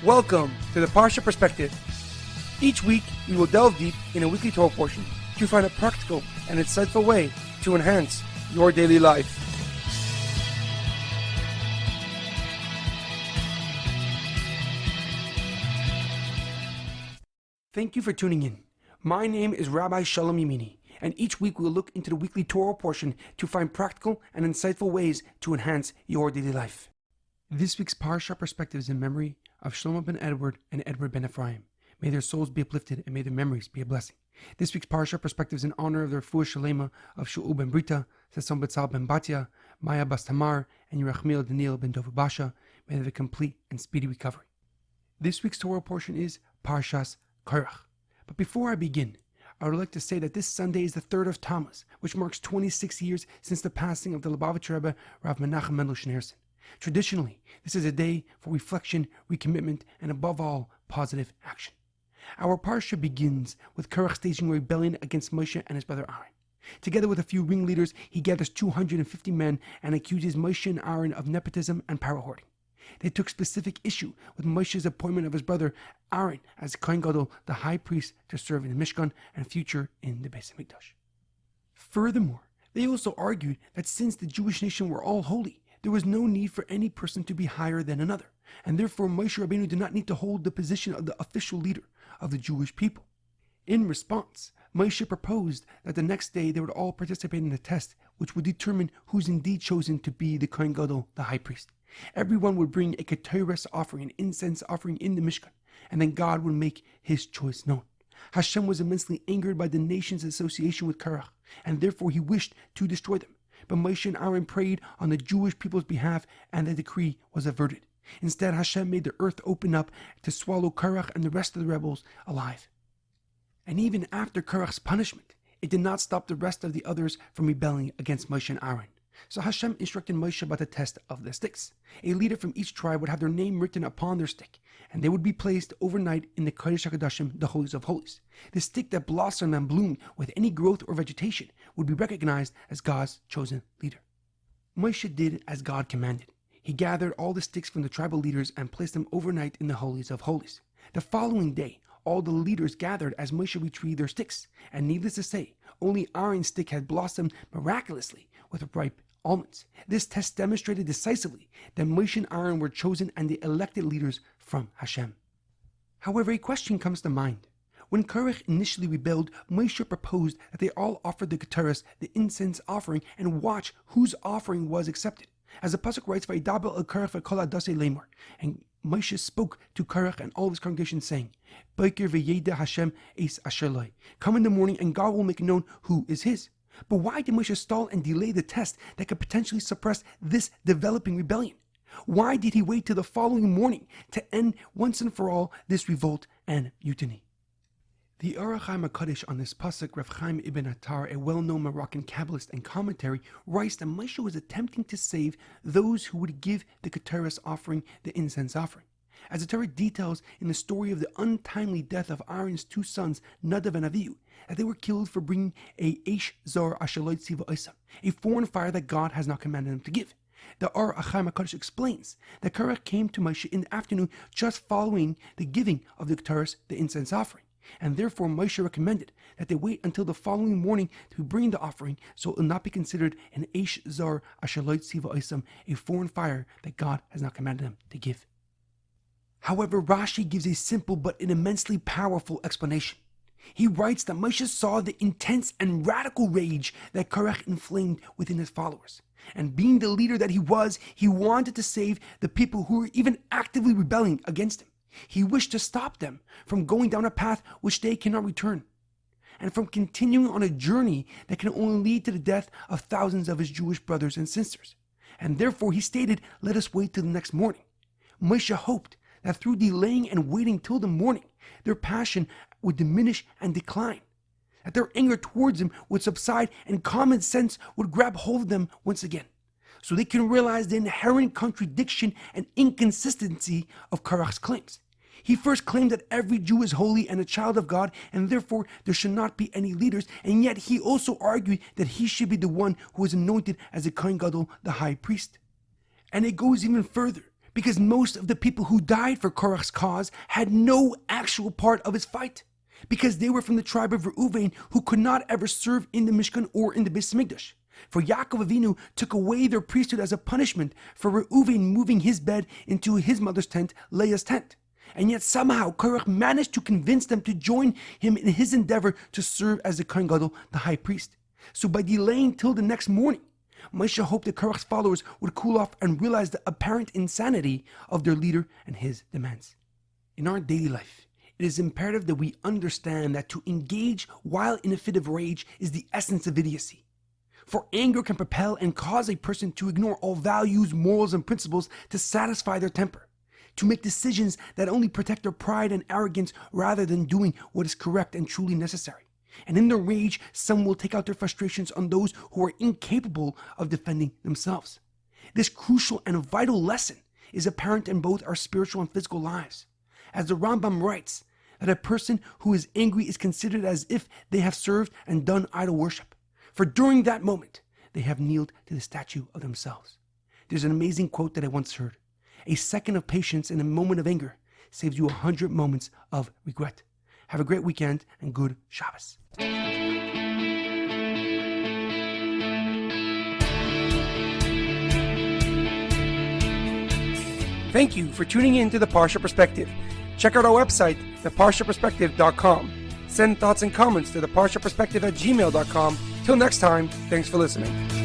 Welcome to the Parsha Perspective. Each week, we will delve deep in a weekly Torah portion to find a practical and insightful way to enhance your daily life. Thank you for tuning in. My name is Rabbi Shalom Yemini, and each week we will look into the weekly Torah portion to find practical and insightful ways to enhance your daily life. This week's Parsha Perspective is in memory of Shlomo ben Edward and Edward ben Efraim. May their souls be uplifted and may their memories be a blessing. This week's Parsha Perspective is in honor of the Refuah Shlema of Shaul ben Berta, Sasson Bezalel Ben Batia, Maya bas Tamar, and Yirachmiel ben Tova Basha. May they have a complete and speedy recovery. This week's Torah portion is Parshas Korach. But before I begin, I would like to say that this Sunday is the 3rd of Tammuz, which marks 26 years since the passing of the Lubavitcher Rebbe, Rabbi Menachem M Schneerson. Traditionally, this is a day for reflection, recommitment, and above all, positive action. Our Parsha begins with Korach staging a rebellion against Moshe and his brother Aaron. Together with a few ringleaders, he gathers 250 men and accuses Moshe and Aaron of nepotism and power hoarding. They took specific issue with Moshe's appointment of his brother Aaron as Kohen Gadol, the high priest, to serve in the Mishkan and future in the Beis Hamikdash. Furthermore, they also argued that since the Jewish nation were all holy, there was no need for any person to be higher than another, and therefore Moshe Rabbeinu did not need to hold the position of the official leader of the Jewish people. In response, Moshe proposed that the next day they would all participate in a test which would determine who's indeed chosen to be the Kohen Gadol, the high priest. Everyone would bring a keteres offering, an incense offering in the Mishkan, and then God would make his choice known. Hashem was immensely angered by the nation's association with Korach, and therefore he wished to destroy them. But Moshe and Aaron prayed on the Jewish people's behalf, and the decree was averted. Instead, Hashem made the earth open up to swallow Korach and the rest of the rebels alive. And even after Korach's punishment, it did not stop the rest of the others from rebelling against Moshe and Aaron. So Hashem instructed Moshe about the test of the sticks. A leader from each tribe would have their name written upon their stick, and they would be placed overnight in the Kodesh HaKodashim, the Holies of Holies. The stick that blossomed and bloomed with any growth or vegetation would be recognized as God's chosen leader. Moshe did as God commanded. He gathered all the sticks from the tribal leaders and placed them overnight in the Holies of Holies. The following day, all the leaders gathered as Moshe retrieved their sticks, and needless to say, only Aaron's stick had blossomed miraculously with ripe almonds. This test demonstrated decisively that Moshe and Aaron were chosen and the elected leaders from Hashem. However, a question comes to mind. When Korach initially rebelled, Moshe proposed that they all offer the keteres, the incense offering, and watch whose offering was accepted. As the pasuk writes, "Vayidabel el Korach v'kol hadasei lemor," and Moshe spoke to Korach and all of his congregation, saying, "Boker v'yeda Hashem es asher lo." Come in the morning, and God will make known who is his. But why did Moshe stall and delay the test that could potentially suppress this developing rebellion? Why did he wait till the following morning to end once and for all this revolt and mutiny? The Orach HaKodesh on this pasuk, Rav Chaim ibn Attar, a well-known Moroccan Kabbalist and commentary, writes that Moshe was attempting to save those who would give the keteres offering, the incense offering. As the Torah details in the story of the untimely death of Aaron's two sons, Nadav and Avihu, that they were killed for bringing a eish zar asher lo tzivah osam, a foreign fire that God has not commanded them to give. The Orach HaKodesh explains that Korach came to Moshe in the afternoon just following the giving of the keteres, the incense offering, and therefore Moshe recommended that they wait until the following morning to bring the offering, so it will not be considered an eish zar asher lo tzivah osam, a foreign fire that God has not commanded them to give. However, Rashi gives a simple but an immensely powerful explanation. He writes that Moshe saw the intense and radical rage that Korach inflamed within his followers. And being the leader that he was, he wanted to save the people who were even actively rebelling against him. He wished to stop them from going down a path which they cannot return, and from continuing on a journey that can only lead to the death of thousands of his Jewish brothers and sisters. And therefore he stated, "Let us wait till the next morning." Moshe hoped that through delaying and waiting till the morning, their passion would diminish and decline, that their anger towards him would subside and common sense would grab hold of them once again, so they can realize the inherent contradiction and inconsistency of Korach's claims. He first claimed that every Jew is holy and a child of God, and therefore there should not be any leaders, and yet he also argued that he should be the one who is anointed as a Kohen Gadol, the high priest. And it goes even further, because most of the people who died for Korach's cause had no actual part of his fight, because they were from the tribe of Reuven, who could not ever serve in the Mishkan or in the Beis Hamikdash. For Yaakov Avinu took away their priesthood as a punishment for Reuven moving his bed into his mother's tent, Leah's tent. And yet somehow Korach managed to convince them to join him in his endeavor to serve as the Kohen Gadol, the high priest. So by delaying till the next morning, Moshe hoped that Korach's followers would cool off and realize the apparent insanity of their leader and his demands. In our daily life, it is imperative that we understand that to engage while in a fit of rage is the essence of idiocy. For anger can propel and cause a person to ignore all values, morals, and principles to satisfy their temper, to make decisions that only protect their pride and arrogance rather than doing what is correct and truly necessary. And in their rage, some will take out their frustrations on those who are incapable of defending themselves. This crucial and vital lesson is apparent in both our spiritual and physical lives. As the Rambam writes, that a person who is angry is considered as if they have served and done idol worship. For during that moment, they have kneeled to the statue of themselves. There's an amazing quote that I once heard. A second of patience in a moment of anger saves you 100 moments of regret. Have a great weekend and good Shabbos. Thank you for tuning in to the Parsha Perspective. Check out our website, theparshaperspective.com. Send thoughts and comments to theparshaperspective@gmail.com. Till next time, thanks for listening.